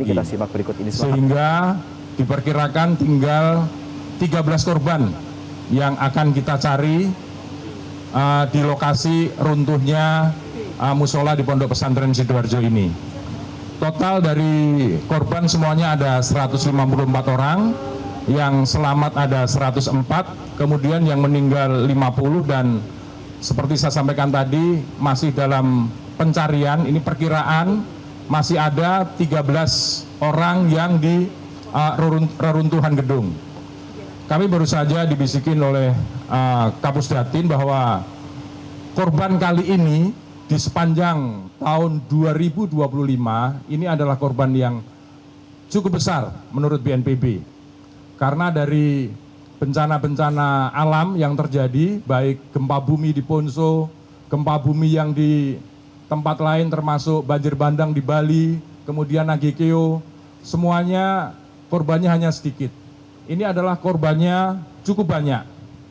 lagi. Kita simak berikut ini. Sehingga diperkirakan tinggal 13 korban yang akan kita cari di lokasi runtuhnya musola di Pondok Pesantren Sidoarjo ini. Total dari korban semuanya ada 154 orang, yang selamat ada 104, kemudian yang meninggal 50, dan seperti saya sampaikan tadi masih dalam pencarian. Ini perkiraan masih ada 13 orang yang di reruntuhan gedung. Kami baru saja dibisikin oleh Kapusdatin bahwa korban kali ini di sepanjang tahun 2025 ini adalah korban yang cukup besar menurut BNPB. Karena dari bencana-bencana alam yang terjadi, baik gempa bumi di Ponso, gempa bumi yang di tempat lain termasuk banjir bandang di Bali, kemudian Nagekeo, semuanya korbannya hanya sedikit. Ini adalah korbannya cukup banyak,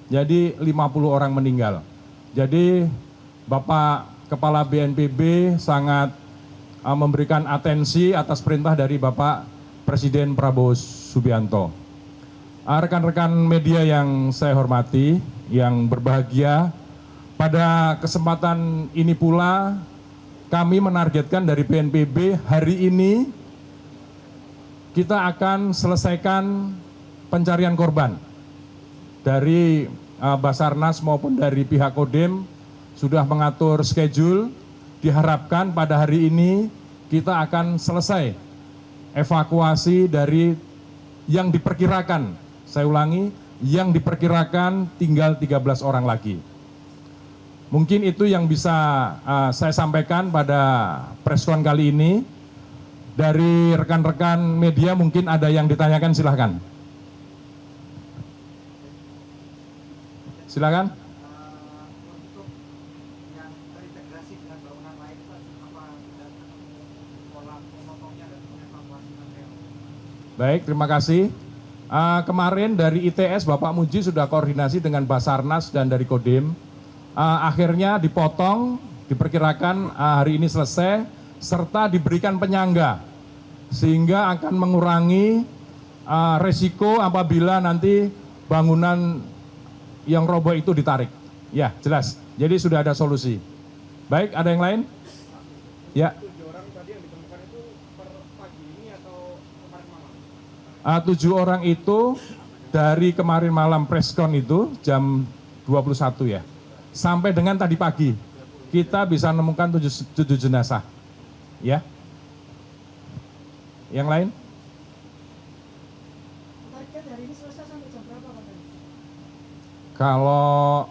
jadi 50 orang meninggal. Jadi Bapak Kepala BNPB sangat memberikan atensi atas perintah dari Bapak Presiden Prabowo Subianto. Rekan-rekan media yang saya hormati, yang berbahagia, pada kesempatan ini pula kami menargetkan dari BNPB hari ini kita akan selesaikan pencarian korban. Dari Basarnas maupun dari pihak Kodim sudah mengatur schedule, diharapkan pada hari ini kita akan selesai evakuasi dari yang diperkirakan, saya ulangi, yang diperkirakan tinggal 13 orang lagi. Mungkin itu yang bisa saya sampaikan pada preskon kali ini. Dari rekan-rekan media mungkin ada yang ditanyakan, silahkan. Silakan. Baik, terima kasih. Kemarin dari ITS Bapak Muji sudah koordinasi dengan Basarnas dan dari Kodim. Akhirnya dipotong, diperkirakan hari ini selesai, serta diberikan penyangga, sehingga akan mengurangi resiko apabila nanti bangunan yang roboh itu ditarik. Ya, jelas. Jadi sudah ada solusi. Baik, ada yang lain? Ya. 7 orang itu dari kemarin malam preskon itu jam 21 ya, sampai dengan tadi pagi kita bisa menemukan 7 jenazah ya. Yang lain? Kalau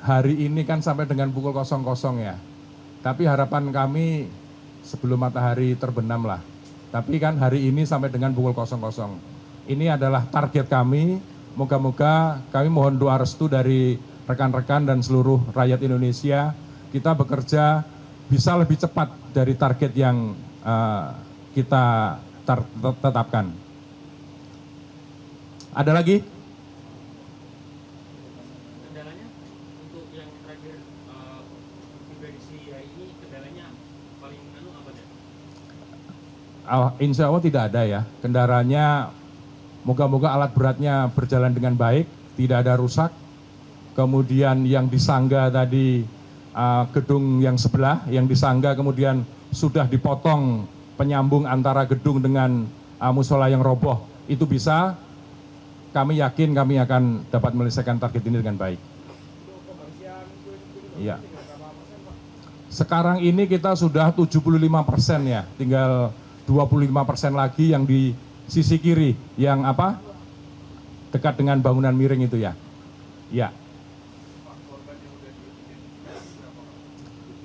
hari ini kan sampai dengan pukul 00 ya, tapi harapan kami sebelum matahari terbenam lah. Tapi kan hari ini sampai dengan pukul 00. Ini adalah target kami. Moga-moga kami mohon doa restu dari rekan-rekan dan seluruh rakyat Indonesia. Kita bekerja bisa lebih cepat dari target yang kita tetapkan. Ada lagi? Kendalanya untuk yang terakhir tiba di hari ini, kendalanya paling apa deh? Insya Allah tidak ada ya. Kendaraannya moga-moga alat beratnya berjalan dengan baik, tidak ada rusak. Kemudian yang disangga tadi gedung yang sebelah, yang disangga kemudian sudah dipotong penyambung antara gedung dengan musola yang roboh. Itu bisa, kami yakin kami akan dapat menyelesaikan target ini dengan baik. Iya. Sekarang ini kita sudah 75% ya, tinggal 25% lagi yang di sisi kiri, yang apa? Dekat dengan bangunan miring itu ya. Ya.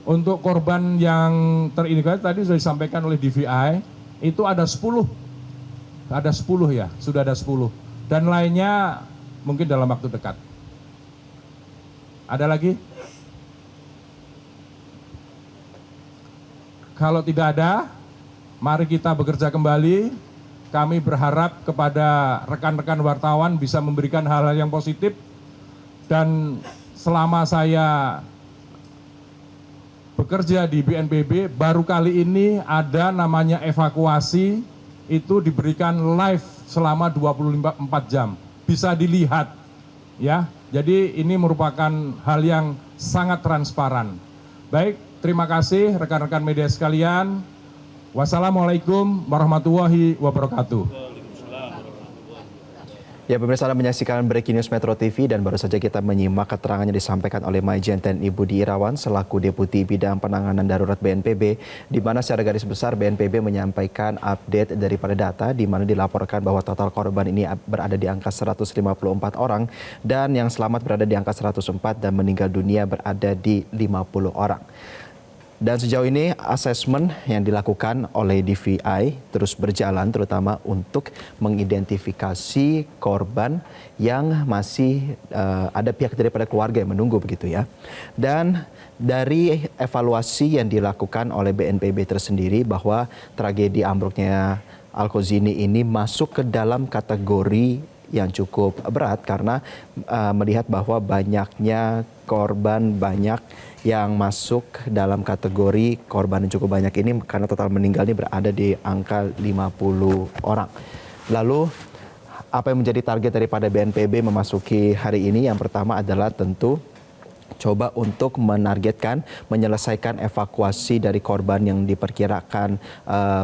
Untuk korban yang terindikasi tadi sudah disampaikan oleh DVI, itu ada 10. Ada 10 ya, sudah ada 10. Dan lainnya mungkin dalam waktu dekat. Ada lagi? Kalau tidak ada, mari kita bekerja kembali. Kami berharap kepada rekan-rekan wartawan bisa memberikan hal-hal yang positif. Dan selama saya bekerja di BNPB, baru kali ini ada namanya evakuasi itu diberikan live selama 24 jam. Bisa dilihat ya. Jadi ini merupakan hal yang sangat transparan. Baik, terima kasih rekan-rekan media sekalian. Wassalamualaikum warahmatullahi wabarakatuh. Ya, pemirsa, Anda menyaksikan Breaking News Metro TV dan baru saja kita menyimak keterangan yang disampaikan oleh Majen TNI Budi Irawan selaku Deputi Bidang Penanganan Darurat BNPB, di mana secara garis besar BNPB menyampaikan update daripada data di mana dilaporkan bahwa total korban ini berada di angka 154 orang dan yang selamat berada di angka 104 dan meninggal dunia berada di 50 orang. Dan sejauh ini asesmen yang dilakukan oleh DVI terus berjalan terutama untuk mengidentifikasi korban yang masih ada pihak daripada keluarga yang menunggu begitu ya. Dan dari evaluasi yang dilakukan oleh BNPB tersendiri bahwa tragedi ambruknya Al-Khozini ini masuk ke dalam kategori yang cukup berat karena melihat bahwa banyaknya korban banyak yang masuk dalam kategori korban yang cukup banyak ini karena total meninggal ini berada di angka 50 orang. Lalu apa yang menjadi target daripada BNPB memasuki hari ini? Yang pertama adalah tentu coba untuk menargetkan menyelesaikan evakuasi dari korban yang diperkirakan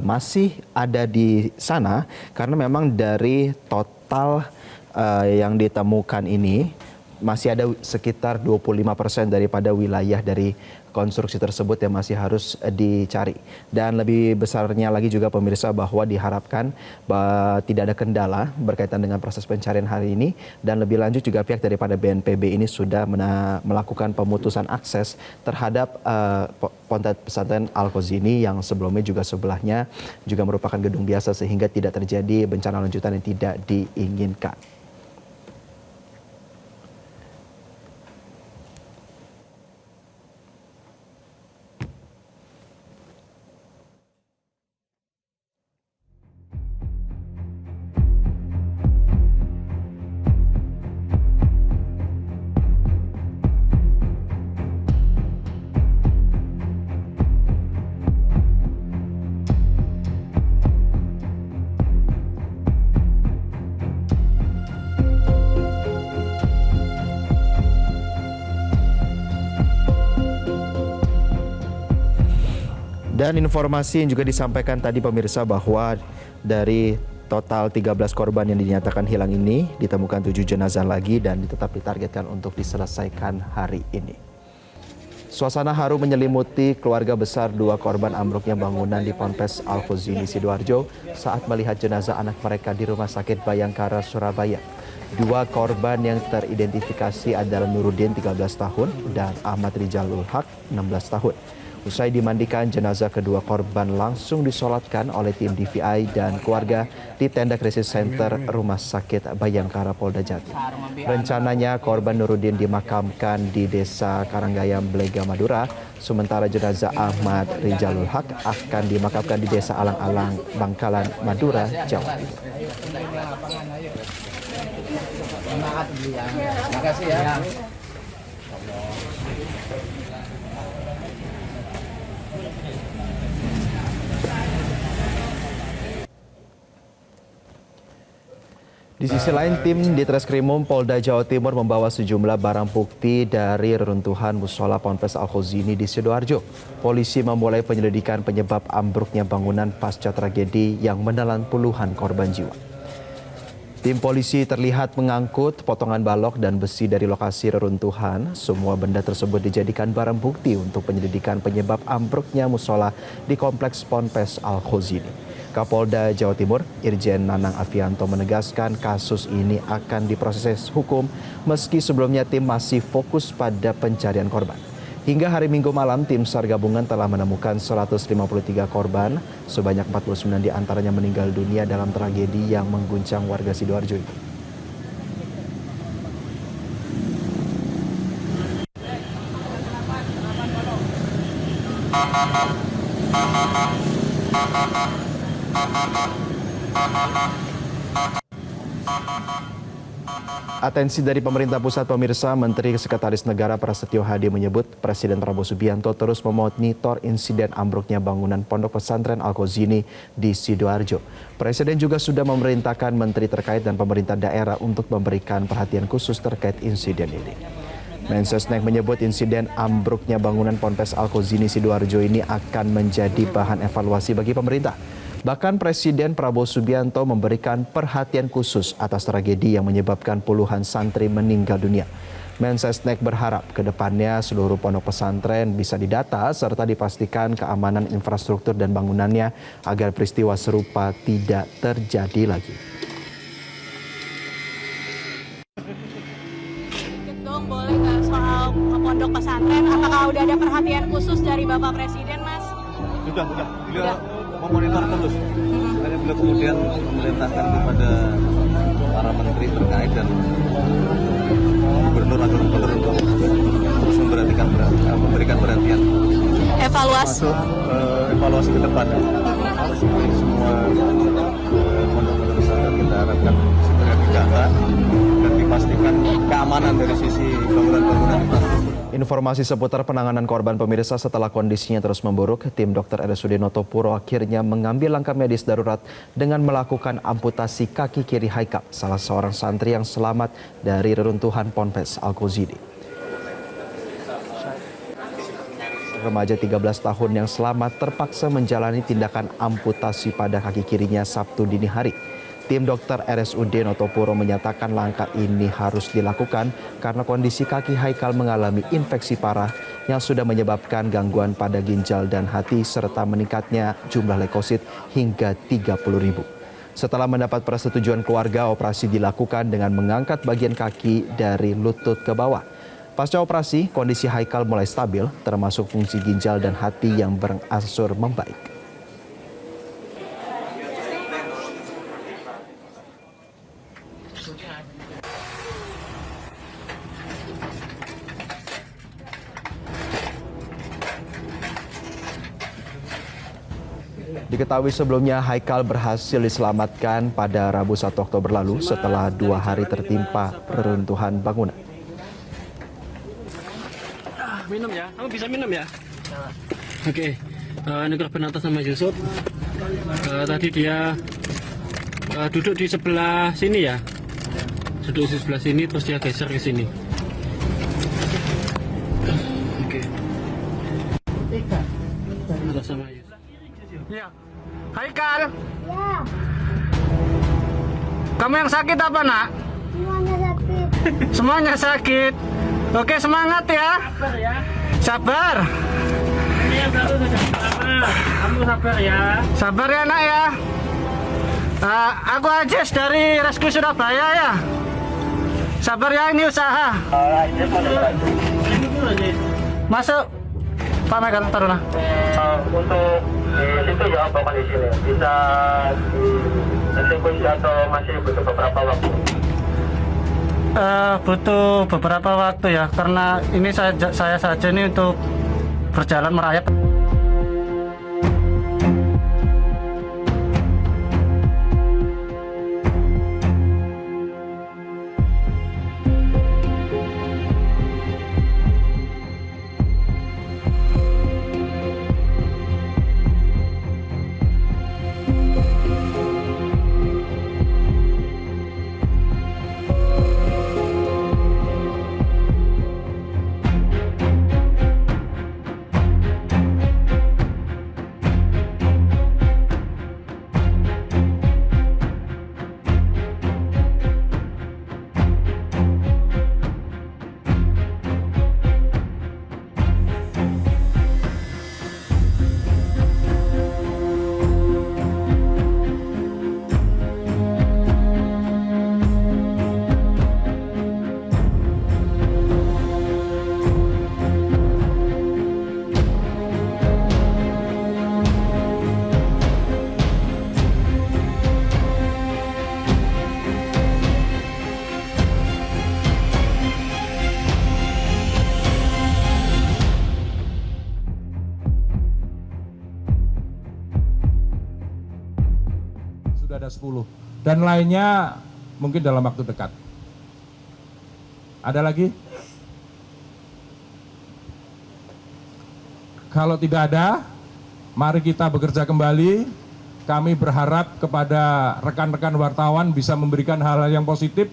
masih ada di sana karena memang dari total yang ditemukan ini masih ada sekitar 25% daripada wilayah dari konstruksi tersebut yang masih harus dicari. Dan lebih besarnya lagi juga pemirsa bahwa diharapkan tidak ada kendala berkaitan dengan proses pencarian hari ini. Dan lebih lanjut juga pihak daripada BNPB ini sudah melakukan pemutusan akses terhadap pondok pesantren Al-Khozini yang sebelumnya juga sebelahnya juga merupakan gedung biasa sehingga tidak terjadi bencana lanjutan yang tidak diinginkan. Dan informasi yang juga disampaikan tadi pemirsa bahwa dari total 13 korban yang dinyatakan hilang ini ditemukan 7 jenazah lagi dan tetap ditargetkan untuk diselesaikan hari ini. Suasana haru menyelimuti keluarga besar 2 korban ambruknya bangunan di Ponpes Al-Khozini Sidoarjo saat melihat jenazah anak mereka di Rumah Sakit Bayangkara Surabaya. 2 korban yang teridentifikasi adalah Nuruddin 13 tahun dan Ahmad Rijalul Haq 16 tahun. Usai dimandikan, jenazah kedua korban langsung disolatkan oleh tim DVI dan keluarga di tenda krisis center Rumah Sakit Bayangkara Polda Jatim. Rencananya korban Nuruddin dimakamkan di Desa Karanggayam, Blega, Madura, sementara jenazah Ahmad Rijalul Haq akan dimakamkan di Desa Alang-Alang, Bangkalan, Madura, Jawa Timur. Terima kasih ya. Di sisi lain, tim Ditreskrimum Polda Jawa Timur membawa sejumlah barang bukti dari reruntuhan musola Ponpes Al-Khozini di Sidoarjo. Polisi memulai penyelidikan penyebab ambruknya bangunan pasca tragedi yang menelan puluhan korban jiwa. Tim polisi terlihat mengangkut potongan balok dan besi dari lokasi reruntuhan. Semua benda tersebut dijadikan barang bukti untuk penyelidikan penyebab ambruknya musola di Kompleks Ponpes Al-Khozini. Kapolda Jawa Timur, Irjen Nanang Afianto menegaskan kasus ini akan diproses hukum meski sebelumnya tim masih fokus pada pencarian korban. Hingga hari Minggu malam, tim SAR gabungan telah menemukan 153 korban, sebanyak 49 diantaranya meninggal dunia dalam tragedi yang mengguncang warga Sidoarjo ini. Atensi dari pemerintah pusat, pemirsa. Menteri Sekretaris Negara Prasetyo Hadi menyebut Presiden Prabowo Subianto terus memonitor insiden ambruknya bangunan Pondok Pesantren Al-Kozini di Sidoarjo. Presiden juga sudah memerintahkan menteri terkait dan pemerintah daerah untuk memberikan perhatian khusus terkait insiden ini. Mensesnek menyebut insiden ambruknya bangunan Ponpes Al-Kozini Sidoarjo ini akan menjadi bahan evaluasi bagi pemerintah. Bahkan Presiden Prabowo Subianto memberikan perhatian khusus atas tragedi yang menyebabkan puluhan santri meninggal dunia. Mensesnek berharap ke depannya seluruh pondok pesantren bisa didata serta dipastikan keamanan infrastruktur dan bangunannya agar peristiwa serupa tidak terjadi lagi. Dong, boleh nggak soal pondok pesantren? Apakah udah ada perhatian khusus dari Bapak Presiden, Mas? Sudah. Beliau memonitor terus. Makanya beliau kemudian memerintahkan kepada para menteri terkait dan gubernur atau gubernur untuk terus memberikan perhatian. Evaluasi. Evaluasi ke depan. Semua pondok pesantren kita harapkan segera didata dan dipastikan keamanan dari sisi bangunan-bangunan infrastruktur. Informasi seputar penanganan korban, pemirsa. Setelah kondisinya terus memburuk, tim dokter RSUD Notopuro akhirnya mengambil langkah medis darurat dengan melakukan amputasi kaki kiri Haikal, salah seorang santri yang selamat dari reruntuhan Ponpes Al-Kozini. Remaja 13 tahun yang selamat terpaksa menjalani tindakan amputasi pada kaki kirinya Sabtu dini hari. Tim dokter RSUD Notopuro menyatakan langkah ini harus dilakukan karena kondisi kaki Haikal mengalami infeksi parah yang sudah menyebabkan gangguan pada ginjal dan hati serta meningkatnya jumlah leukosit hingga 30.000. Setelah mendapat persetujuan keluarga, operasi dilakukan dengan mengangkat bagian kaki dari lutut ke bawah. Pasca operasi, kondisi Haikal mulai stabil, termasuk fungsi ginjal dan hati yang berangsur membaik. Diketahui sebelumnya Haikal berhasil diselamatkan pada Rabu 1 Oktober lalu setelah 2 hari tertimpa reruntuhan bangunan. Minum ya, kamu bisa minum ya? Oke, ini korban atas nama Yusuf. Tadi dia duduk di sebelah sini ya, duduk di sebelah sini terus dia geser ke sini. Oke. Atas nama Yusuf. Ya, Haikal. Ya, Kamu yang sakit apa nak? semuanya sakit. Semuanya sakit. Oke, semangat ya. Sabar ya. Sabar. Ini yang satu sudah lama. Kamu sabar ya. Sabar ya nak ya. Aku Ajis dari Rescue Surabaya ya. Sabar ya, ini usaha. Masuk. Pak Megan, taruhlah. Untuk di situ ya apa kondisinya? Bisa dieksekusi atau masih butuh beberapa waktu? Butuh beberapa waktu ya, karena ini saya saja ini untuk berjalan merayap. Sudah ada 10 dan lainnya mungkin dalam waktu dekat. Ada lagi? Kalau tidak ada, mari kita bekerja kembali. Kami berharap kepada rekan-rekan wartawan bisa memberikan hal-hal yang positif.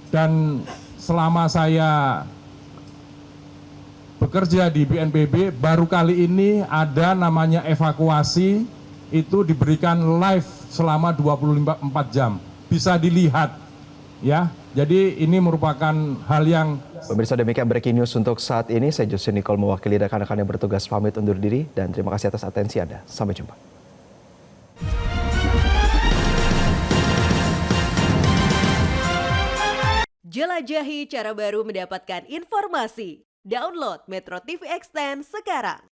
Dan selama saya bekerja di BNPB, baru kali ini ada namanya evakuasi, itu diberikan live selama 24 jam. Bisa dilihat, ya. Jadi ini merupakan hal yang... Pemirsa, demikian breaking news untuk saat ini. Saya Jose Nicole mewakili rekan-rekan yang bertugas pamit undur diri dan terima kasih atas atensi Anda. Sampai jumpa. Jelajahi cara baru mendapatkan informasi. Download Metro TV Extend sekarang.